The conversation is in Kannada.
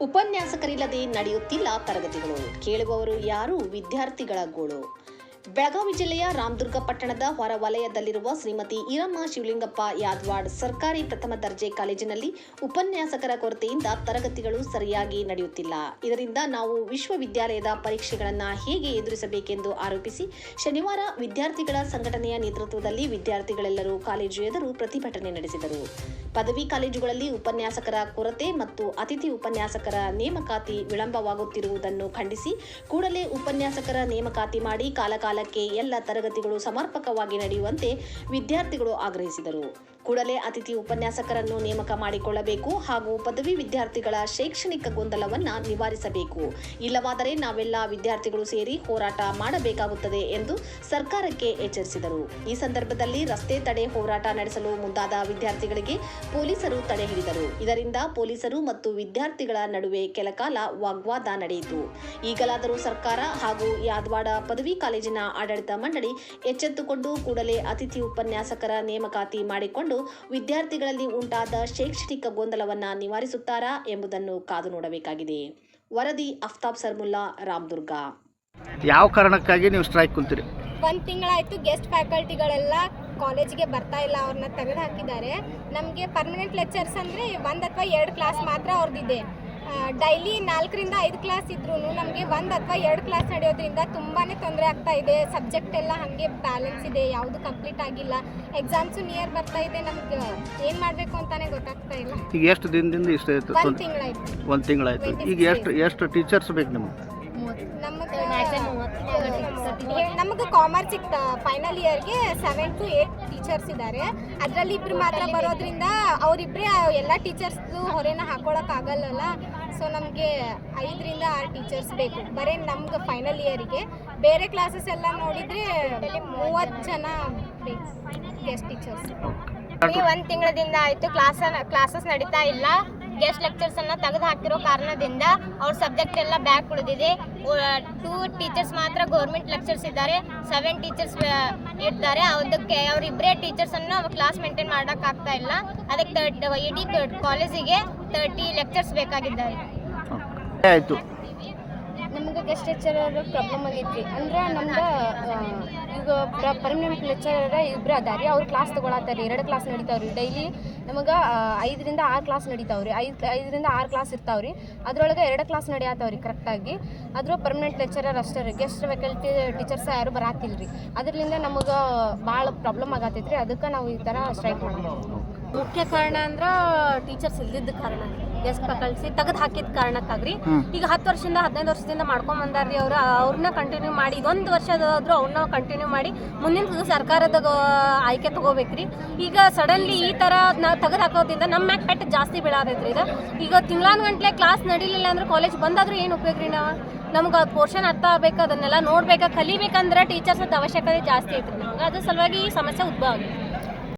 ಉಪನ್ಯಾಸಕರಿಲ್ಲದೆ ನಡೆಯುತ್ತಿಲ್ಲ ತರಗತಿಗಳು. ಕೇಳುವವರು ಯಾರು? ವಿದ್ಯಾರ್ಥಿಗಳ ಗೋಳು. ಬೆಳಗಾವಿ ಜಿಲ್ಲೆಯ ರಾಮದುರ್ಗ ಪಟ್ಟಣದ ಹೊರವಲಯದಲ್ಲಿರುವ ಶ್ರೀಮತಿ ಈರಮ್ಮ ಶಿವಲಿಂಗಪ್ಪ ಯಾದವಾಡ್ ಸರ್ಕಾರಿ ಪ್ರಥಮ ದರ್ಜೆ ಕಾಲೇಜಿನಲ್ಲಿ ಉಪನ್ಯಾಸಕರ ಕೊರತೆಯಿಂದ ತರಗತಿಗಳು ಸರಿಯಾಗಿ ನಡೆಯುತ್ತಿಲ್ಲ. ಇದರಿಂದ ನಾವು ವಿಶ್ವವಿದ್ಯಾಲಯದ ಪರೀಕ್ಷೆಗಳನ್ನು ಹೇಗೆ ಎದುರಿಸಬೇಕೆಂದು ಆರೋಪಿಸಿ ಶನಿವಾರ ವಿದ್ಯಾರ್ಥಿಗಳ ಸಂಘಟನೆಯ ನೇತೃತ್ವದಲ್ಲಿ ವಿದ್ಯಾರ್ಥಿಗಳೆಲ್ಲರೂ ಕಾಲೇಜು ಎದುರು ಪ್ರತಿಭಟನೆ ನಡೆಸಿದರು. ಪದವಿ ಕಾಲೇಜುಗಳಲ್ಲಿ ಉಪನ್ಯಾಸಕರ ಕೊರತೆ ಮತ್ತು ಅತಿಥಿ ಉಪನ್ಯಾಸಕರ ನೇಮಕಾತಿ ವಿಳಂಬವಾಗುತ್ತಿರುವುದನ್ನು ಖಂಡಿಸಿ ಕೂಡಲೇ ಉಪನ್ಯಾಸಕರ ನೇಮಕಾತಿ ಮಾಡಿ ಕಾಲಕಾಲಕ್ಕೆ ಎಲ್ಲ ತರಗತಿಗಳು ಸಮರ್ಪಕವಾಗಿ ನಡೆಯುವಂತೆ ವಿದ್ಯಾರ್ಥಿಗಳು ಆಗ್ರಹಿಸಿದರು. ಕೂಡಲೇ ಅತಿಥಿ ಉಪನ್ಯಾಸಕರನ್ನು ನೇಮಕ ಮಾಡಿಕೊಳ್ಳಬೇಕು ಹಾಗೂ ಪದವಿ ವಿದ್ಯಾರ್ಥಿಗಳ ಶೈಕ್ಷಣಿಕ ಗೊಂದಲವನ್ನು ನಿವಾರಿಸಬೇಕು. ಇಲ್ಲವಾದರೆ ನಾವೆಲ್ಲ ವಿದ್ಯಾರ್ಥಿಗಳು ಸೇರಿ ಹೋರಾಟ ಮಾಡಬೇಕಾಗುತ್ತದೆ ಎಂದು ಸರ್ಕಾರಕ್ಕೆ ಎಚ್ಚರಿಸಿದರು. ಈ ಸಂದರ್ಭದಲ್ಲಿ ರಸ್ತೆ ತಡೆ ಹೋರಾಟ ನಡೆಸಲು ಮುಂದಾದ ವಿದ್ಯಾರ್ಥಿಗಳಿಗೆ ಪೊಲೀಸರು ತಡೆ ಹಿಡಿದರು. ಇದರಿಂದ ಪೊಲೀಸರು ಮತ್ತು ವಿದ್ಯಾರ್ಥಿಗಳ ನಡುವೆ ಕೆಲಕಾಲ ವಾಗ್ವಾದ ನಡೆಯಿತು. ಈಗಲಾದರೂ ಸರ್ಕಾರ ಹಾಗೂ ಯಾದವಾಡ ಪದವಿ ಕಾಲೇಜಿನ ಆಡಳಿತ ಮಂಡಳಿ ಎಚ್ಚೆತ್ತುಕೊಂಡು ಕೂಡಲೇ ಅತಿಥಿ ಉಪನ್ಯಾಸಕರ ನೇಮಕಾತಿ ಮಾಡಿಕೊಂಡು ವಿದ್ಯಾರ್ಥಿಗಳಲ್ಲಿ ಉಂಟಾದ ಶೈಕ್ಷಣಿಕ ಗೊಂದಲವನ್ನು ನಿವಾರಿಸುತ್ತಾರಾ ಎಂಬುದನ್ನು ಕಾದು ನೋಡಬೇಕಾಗಿದೆ. ವರದಿ ಅಫ್ತಾಬ್ ಸರ್ಮುಲ್ಲಾ, ರಾಮದುರ್ಗ. ಯಾವ ಕಾರಣಕ್ಕಾಗಿ ನೀವು ಸ್ಟ್ರೈಕ್ ಕುಂತೀರಿ? ಒಂದು ತಿಂಗಳಾಯಿತು ಗೆಸ್ಟ್ ಫ್ಯಾಕಲ್ಟಿಗಳೆಲ್ಲ ಕಾಲೇಜಿಗೆ ಬರ್ತಾ ಇಲ್ಲ, ಅವ್ರನ್ನ ತೆಗೆದು ಹಾಕಿದ್ದಾರೆ. ನಮಗೆ ಪರ್ಮನೆಂಟ್ ಲೆಕ್ಚರ್ಸ್ ಅಂದರೆ 1 ಅಥವಾ 2 ಕ್ಲಾಸ್ ಮಾತ್ರ ಅವ್ರದ್ದಿದೆ. ಡೈಲಿ 4 ರಿಂದ 5 ಕ್ಲಾಸ್ ಇದ್ರೂ ನಮಗೆ 1 ಅಥವಾ 2 ಕ್ಲಾಸ್ ನಡೆಯೋದ್ರಿಂದ ತುಂಬಾ ತೊಂದರೆ ಆಗ್ತಾ ಇದೆ. ಸಬ್ಜೆಕ್ಟ್ ಎಲ್ಲ ಹಾಗೆ ಬ್ಯಾಲೆನ್ಸ್ ಇದೆ, ಯಾವುದು ಕಂಪ್ಲೀಟ್ ಆಗಿಲ್ಲ. ಎಕ್ಸಾಮ್ಸು ನಿಯರ್ ಬರ್ತಾ ಇದೆ, ನಮ್ಗೆ ಏನು ಮಾಡಬೇಕು ಅಂತಾನೆ ಗೊತ್ತಾಗ್ತಾ ಇಲ್ಲ. ಈಗ ಎಷ್ಟು ದಿನದಿಂದ ಇಷ್ಟ ಆಯಿತು? 1 ತಿಂಗಳಾಯಿತು. ಈಗ ಎಷ್ಟು ಟೀಚರ್ಸ್ ಬೇಕು ನಿಮಗೆ? ನಮಗೆ ಕಾಮರ್ಸ್ ಫೈನಲ್ ಇಯರ್ಗೆ 7 to 8 ಟೀಚರ್ಸ್ ಇದ್ದಾರೆ. ಅದರಲ್ಲಿ 2 ಮಾತ್ರ ಬರೋದ್ರಿಂದ ಅವರಿಬ್ಬರೇ ಎಲ್ಲ ಟೀಚರ್ಸ್ದು ಹೊರೆನ ಹಾಕೊಳ್ಳೋಕ್ಕಾಗಲ್ಲ. ಸೊ ನಮಗೆ 5 ರಿಂದ 6 ಟೀಚರ್ಸ್ ಬೇಕು ಬರೀ ನಮ್ಗೆ ಫೈನಲ್ ಇಯರಿಗೆ. ಬೇರೆ ಕ್ಲಾಸಸ್ ಎಲ್ಲ ನೋಡಿದರೆ 30 ಜನ ಬೇಕು ಗೆಸ್ಟ್ ಟೀಚರ್ಸ್. 1 ತಿಂಗಳದಿಂದ ಆಯಿತು ಕ್ಲಾಸಸ್ ನಡೀತಾ ಇಲ್ಲ. ಗೆಸ್ಟ್ ಲೆಕ್ಚರ್ಸನ್ನು ತೆಗೆದು ಹಾಕಿರೋ ಕಾರಣದಿಂದ ಅವ್ರ ಸಬ್ಜೆಕ್ಟ್ ಎಲ್ಲ ಬ್ಯಾಕ್ ಉಳಿದಿದೆ. 2 ಟೀಚರ್ಸ್ ಮಾತ್ರ ಗೌರ್ಮೆಂಟ್ ಲೆಕ್ಚರ್ಸ್ ಇದ್ದಾರೆ, 7 ಟೀಚರ್ಸ್ ಇರ್ತಾರೆ. ಅದಕ್ಕೆ ಅವರಿಬ್ಬರೇ ಟೀಚರ್ಸನ್ನು ಕ್ಲಾಸ್ ಮೇಂಟೈನ್ ಮಾಡೋಕ್ಕಾಗ್ತಾ ಇಲ್ಲ. ಅದಕ್ಕೆ ಇಡೀ ಕಾಲೇಜಿಗೆ 30 ಲೆಕ್ಚರ್ಸ್ ಬೇಕಾಗಿದ್ದಾರೆ. ಆಯಿತು, ನಮ್ಗೆ ಗೆಸ್ಟ್ ಲೆಕ್ಚರರ್ ಪ್ರಾಬ್ಲಮ್ ಆಗೈತಿ. ಅಂದ್ರೆ ನಮ್ದು ಈಗ ಪರ್ಮನೆಂಟ್ ಲೆಕ್ಚರರ್ 2 ಅದಾರಿ. ಅವ್ರು ಕ್ಲಾಸ್ ತೊಗೊಳತ್ತಾರೆ, 2 ಕ್ಲಾಸ್ ನಡೀತಾವ್ರಿ. ಡೈಲಿ ನಮಗೆ 5 ರಿಂದ 6 ಕ್ಲಾಸ್ ನಡೀತಾವ್ರಿ. 5 ರಿಂದ 6 ಕ್ಲಾಸ್ ಇರ್ತಾವ್ರಿ. ಅದ್ರೊಳಗೆ 2 ಕ್ಲಾಸ್ ನಡೆಯತ್ತವ್ರಿ ಕರೆಕ್ಟಾಗಿ. ಅದ್ರ ಪರ್ಮನೆಂಟ್ ಲೆಕ್ಚರರ್ ಅಷ್ಟೇ ರೀ, ಗೆಸ್ಟ್ ಫ್ಯಾಕಲ್ಟಿ ಟೀಚರ್ಸ್ ಯಾರು ಬರಾತಿಲ್ಲ ರೀ. ಅದರಿಂದ ನಮಗೆ ಭಾಳ ಪ್ರಾಬ್ಲಮ್ ಆಗತ್ತೈತ್ರಿ. ಅದಕ್ಕೆ ನಾವು ಈ ಥರ ಸ್ಟ್ರೈಕ್ ಮಾಡೋದು. ಮುಖ್ಯ ಕಾರಣ ಅಂದ್ರೆ ಟೀಚರ್ಸ್ ಇಲ್ದಿದ್ದ ಕಾರಣ, ಗೆಸ್ಟ್ ಫ್ಯಾಕಲ್ಟಿ ತೆಗೆದು ಹಾಕಿದ ಕಾರಣಕ್ಕಾಗ್ರಿ. ಈಗ 10 ವರ್ಷದಿಂದ 15 ವರ್ಷದಿಂದ ಮಾಡ್ಕೊಂಡ್ ಬಂದಾರ್ರಿ. ಅವ್ರನ್ನ ಕಂಟಿನ್ಯೂ ಮಾಡಿ, ಇದೊಂದು ವರ್ಷದಾದ್ರೂ ಅವ್ರನ್ನ ಕಂಟಿನ್ಯೂ ಮಾಡಿ ಮುಂದಿನ ಸರ್ಕಾರದ ಆಯ್ಕೆ ತಗೋಬೇಕ್ರಿ. ಈಗ ಸಡನ್ಲಿ ಈ ಥರ ನಾವು ತೆಗೆದು ಹಾಕೋದ್ರಿಂದ ನಮ್ಮ ಮ್ಯಾಕ್ ಪೆಟ್ಟು ಜಾಸ್ತಿ ಬೀಳಾದೈತ್ರಿ. ಈಗ ತಿಂಗಳಾನ್ಗಂಟ್ಲೆ ಕ್ಲಾಸ್ ನಡೀಲಿಲ್ಲ ಅಂದ್ರೆ ಕಾಲೇಜ್ ಬಂದಾದ್ರೂ ಏನು ಉಪಯೋಗ ರೀ? ನಮ್ಗೆ ಅದು ಪೋರ್ಷನ್ ಅರ್ಥ ಆಗ್ಬೇಕು, ಅದನ್ನೆಲ್ಲ ನೋಡ್ಬೇಕಾ, ಕಲಿಬೇಕಂದ್ರೆ ಟೀಚರ್ಸ್ ಅವಶ್ಯಕತೆ ಜಾಸ್ತಿ ಐತ್ರಿ. ನಮ್ಗೆ ಅದ್ರ ಸಲುವಾಗಿ ಈ ಸಮಸ್ಯೆ ಉದ್ಭವ ಆಗಿದೆ.